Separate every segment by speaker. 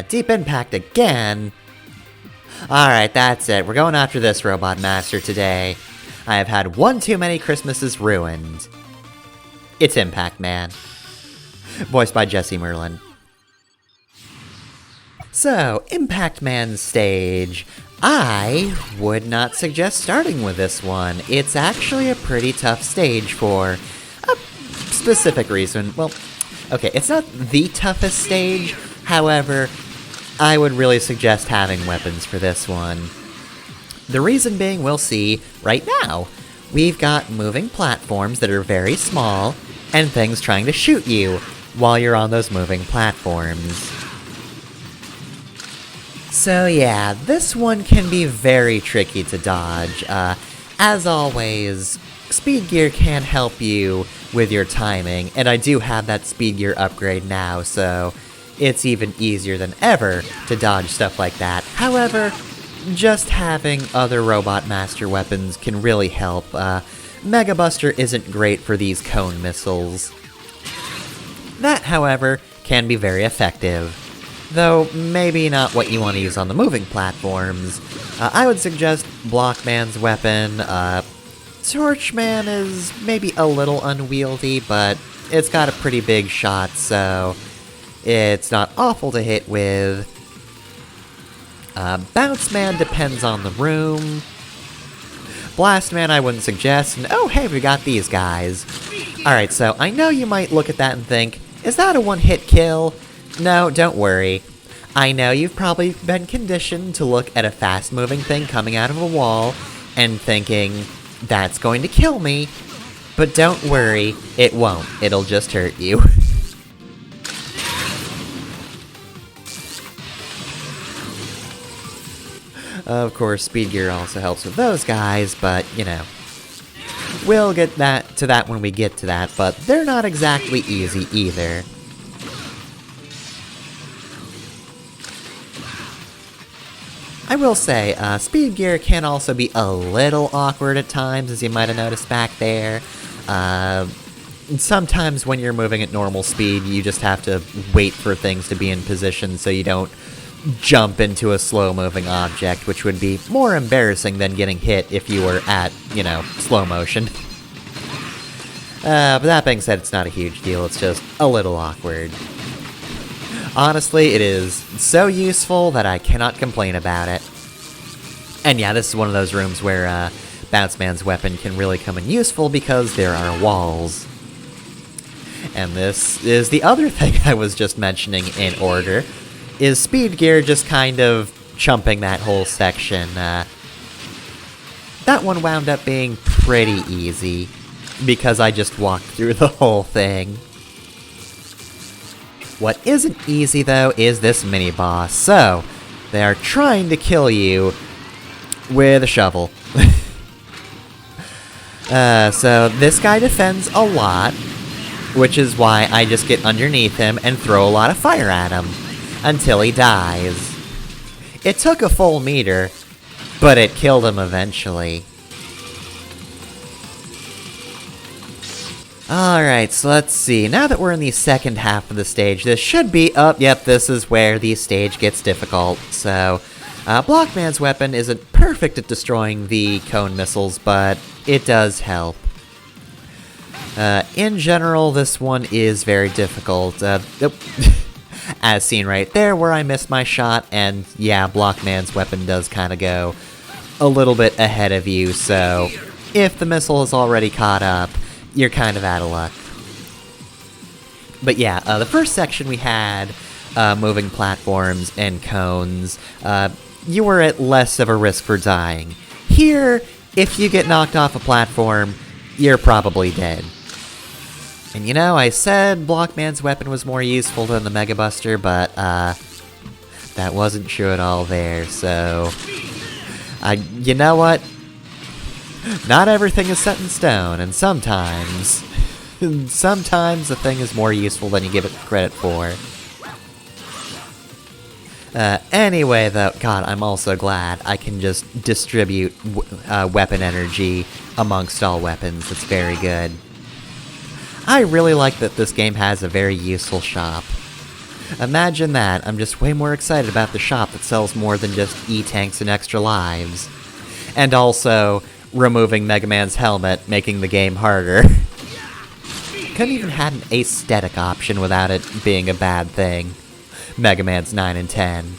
Speaker 1: Deep Impact again? Alright, that's it. We're going after this Robot Master today. I have had one too many Christmases ruined. It's Impact Man. Voiced by Jesse Merlin. So, Impact Man's stage. I would not suggest starting with this one. It's actually a pretty tough stage for a specific reason. Well, okay, it's not the toughest stage, however, I would really suggest having weapons for this one. The reason being, we'll see right now. We've got moving platforms that are very small, and things trying to shoot you while you're on those moving platforms. So yeah, this one can be very tricky to dodge. As always, Speed Gear can help you with your timing, and I do have that Speed Gear upgrade now, so it's even easier than ever to dodge stuff like that. However, just having other Robot Master weapons can really help. Mega Buster isn't great for these cone missiles. That, however, can be very effective. Though, maybe not what you want to use on the moving platforms. I would suggest Blockman's weapon. Torchman is maybe a little unwieldy, but it's got a pretty big shot, so it's not awful to hit with. Bounce Man depends on the room. Blast Man I wouldn't suggest, and oh hey, we got these guys. Alright, so I know you might look at that and think, is that a one-hit kill? No, don't worry. I know you've probably been conditioned to look at a fast-moving thing coming out of a wall and thinking, that's going to kill me. But don't worry, it won't. It'll just hurt you. Of course, Speed Gear also helps with those guys, but, you know. We'll get to that when we get to that, but they're not exactly easy either. I will say, Speed Gear can also be a little awkward at times, as you might have noticed back there. Sometimes when you're moving at normal speed, you just have to wait for things to be in position so you don't jump into a slow-moving object, which would be more embarrassing than getting hit if you were at, you know, slow motion. But that being said, it's not a huge deal, it's just a little awkward. Honestly, it is so useful that I cannot complain about it. And yeah, this is one of those rooms where Bounce Man's weapon can really come in useful because there are walls. And this is the other thing I was just mentioning in order, is Speed Gear just kind of chumping that whole section. That one wound up being pretty easy, because I just walked through the whole thing. What isn't easy, though, is this mini-boss. So, they are trying to kill you with a shovel. So this guy defends a lot, which is why I just get underneath him and throw a lot of fire at him until he dies. It took a full meter, but it killed him eventually. Alright, so let's see. Now that we're in the second half of the stage, this should be... Oh, yep, this is where the stage gets difficult. So, Blockman's weapon isn't perfect at destroying the cone missiles, but it does help. In general, this one is very difficult. As seen right there, where I missed my shot, and yeah, Blockman's weapon does kind of go a little bit ahead of you, so if the missile is already caught up, you're kind of out of luck. But yeah, the first section we had moving platforms and cones. You were at less of a risk for dying. Here, if you get knocked off a platform, you're probably dead. And you know, I said Blockman's weapon was more useful than the Mega Buster, but that wasn't true at all there, so... you know what? Not everything is set in stone, and sometimes a thing is more useful than you give it credit for. Anyway, though, God, I'm also glad I can just distribute weapon energy amongst all weapons. It's very good. I really like that this game has a very useful shop. Imagine that. I'm just way more excited about the shop that sells more than just E-tanks and extra lives. And also, removing Mega Man's helmet, making the game harder. Couldn't even have an aesthetic option without it being a bad thing. Mega Man's 9 and 10.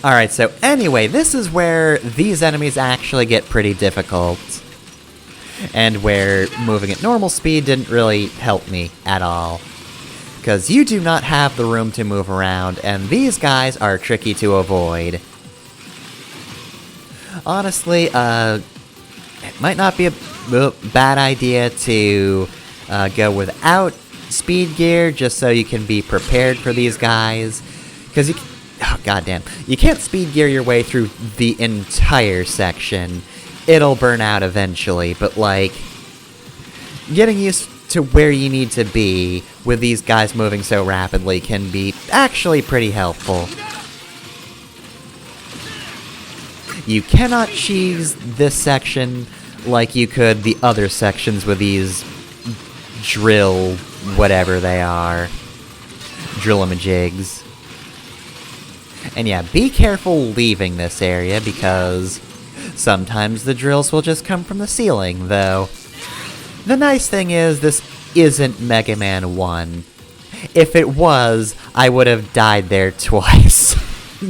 Speaker 1: Alright, so anyway, this is where these enemies actually get pretty difficult. And where moving at normal speed didn't really help me at all. Because you do not have the room to move around, and these guys are tricky to avoid. Honestly, it might not be a bad idea to go without speed gear, just so you can be prepared for these guys. Because oh, goddamn. You can't speed gear your way through the entire section. It'll burn out eventually, but like, getting used to where you need to be with these guys moving so rapidly can be actually pretty helpful. You cannot cheese this section like you could the other sections with these drill whatever they are. Drill-a-majigs. And yeah, be careful leaving this area because sometimes the drills will just come from the ceiling, though. The nice thing is, this isn't Mega Man 1. If it was, I would have died there twice.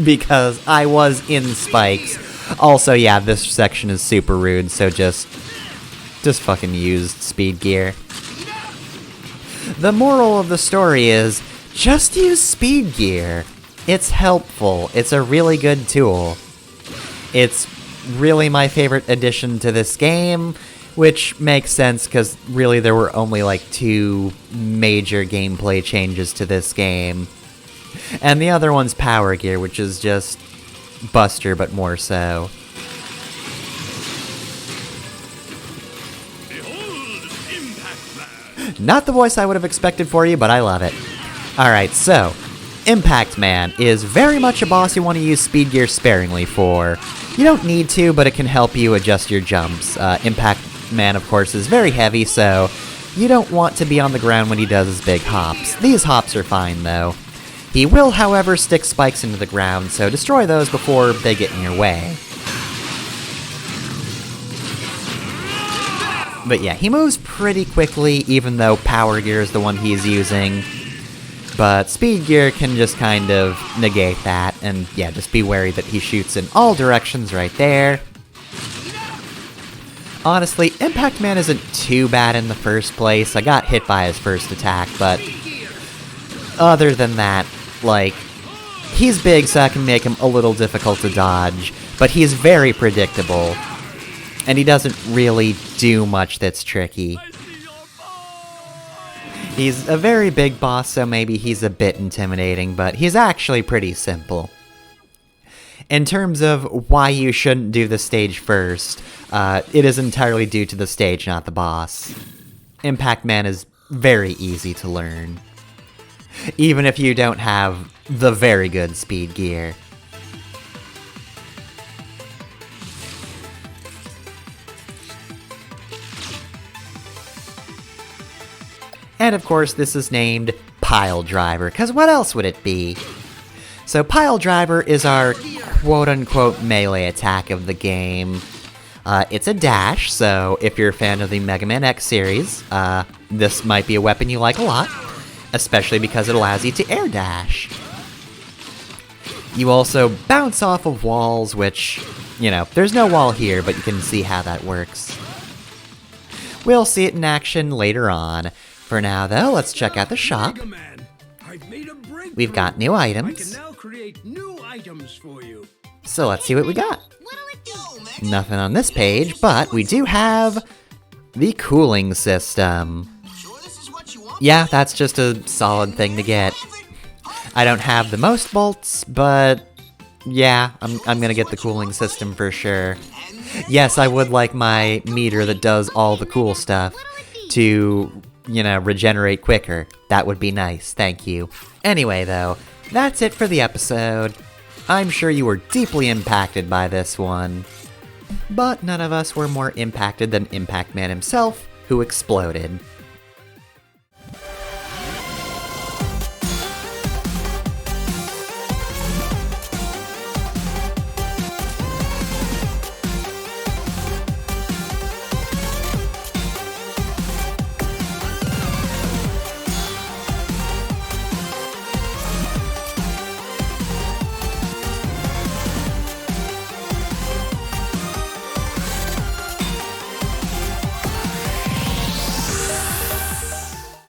Speaker 1: Because I was in spikes. Also, yeah, this section is super rude, so just fucking use speed gear. The moral of the story is, just use speed gear. It's helpful. It's a really good tool. It's really my favorite addition to this game, which makes sense because really there were only like 2 major gameplay changes to this game. And the other one's Power Gear, which is just Buster, but more so.
Speaker 2: Behold, Impact Man.
Speaker 1: Not the voice I would have expected for you, but I love it. Alright, so, Impact Man is very much a boss you want to use speed gear sparingly for. You don't need to, but it can help you adjust your jumps. Impact Man, of course, is very heavy, so you don't want to be on the ground when he does his big hops. These hops are fine, though. He will, however, stick spikes into the ground, so destroy those before they get in your way. But yeah, he moves pretty quickly, even though Power Gear is the one he's using. But Speed Gear can just kind of negate that, and yeah, just be wary that he shoots in all directions right there. Honestly, Impact Man isn't too bad in the first place. I got hit by his first attack, but other than that, like, he's big so I can make him a little difficult to dodge, but he's very predictable, and he doesn't really do much that's tricky. He's a very big boss, so maybe he's a bit intimidating, but he's actually pretty simple. In terms of why you shouldn't do the stage first, it is entirely due to the stage, not the boss. Impact Man is very easy to learn, even if you don't have the very good speed gear. And of course, this is named Pile Driver, because what else would it be? So Pile Driver is our quote-unquote melee attack of the game. It's a dash, so if you're a fan of the Mega Man X series, this might be a weapon you like a lot, especially because it allows you to air dash. You also bounce off of walls, which, you know, there's no wall here, but you can see how that works. We'll see it in action later on. For now, though, let's check out the shop. We've got new items. So let's see what we got. Nothing on this page, but we do have the cooling system. Yeah, that's just a solid thing to get. I don't have the most bolts, but yeah, I'm gonna get the cooling system for sure. Yes, I would like my meter that does all the cool stuff to, you know, regenerate quicker. That would be nice, thank you. Anyway, though, that's it for the episode. I'm sure you were deeply impacted by this one. But none of us were more impacted than Impact Man himself, who exploded.